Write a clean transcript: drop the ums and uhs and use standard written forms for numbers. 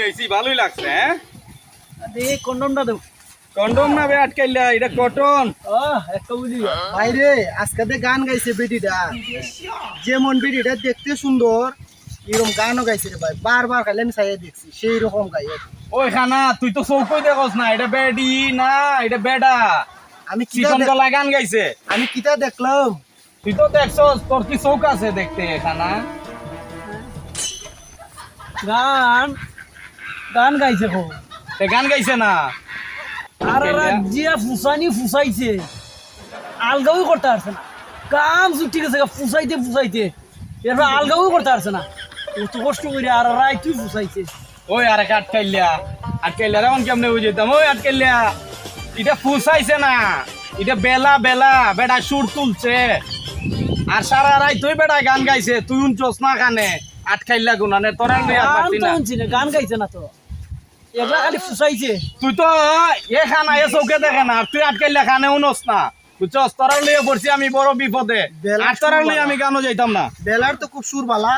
শুনেছি ভালোই লাগছে হ্যাঁ এই কন্ডমটা দেব কন্ডম না বে আটকাইলা এটা কটন একটা বুঝি ভাইরে আজকে গান গাইছে বেটিটা যেমন বেটিটা দেখতে সুন্দর এরকম গানও গাইছে রে ভাই বারবার খালি আমি চাইয়া দেখছি সেই রকম গাই ওই খানা তুই তো চৌকই দেখস না এটা বেডি না এটা বেডা আমি চিকন গলা গান গাইছে আমি কিতা দেখলাম তুই তো দেখছস তোর কি চৌক আছে দেখতে খানা গান গান গাইছে কো তে গান গাইছে না আর জিয়া ফুসানি ফুসাইছে আলগাও করতে পারছে না কাম ছুটি গেছে ফুসাইতে এরপর আলগাও করতে পারছে না কত কষ্ট করে আর রাই তুই ফুসাইছে ওই আরে আটকাইলা এমন কেমনে বুঝাইতাম ওই আটকাইলা এটা ফুসাইছে না এটা বেলা বেলা বেটা সুর তুলছে আর সারা রাই তুই বেটা গান গাইছে তুই উনচস না কানে আটকাইলা গুনানে তোরা লইয়া গান পারতি তো না শুনছি না গান গাইছে না তো এগুলা খালি ফুসাইছে তুই তো এ খানা এ চৌকে দেখে না আর তুই আটকাইলা খানে উনস না বুঝছস তোরা লইয়া পড়ছি আমি বড় বিপদে বেলা আর তোরা সুর লইয়া আমি গানও যাইতাম না বেলার তো খুব সুর বালা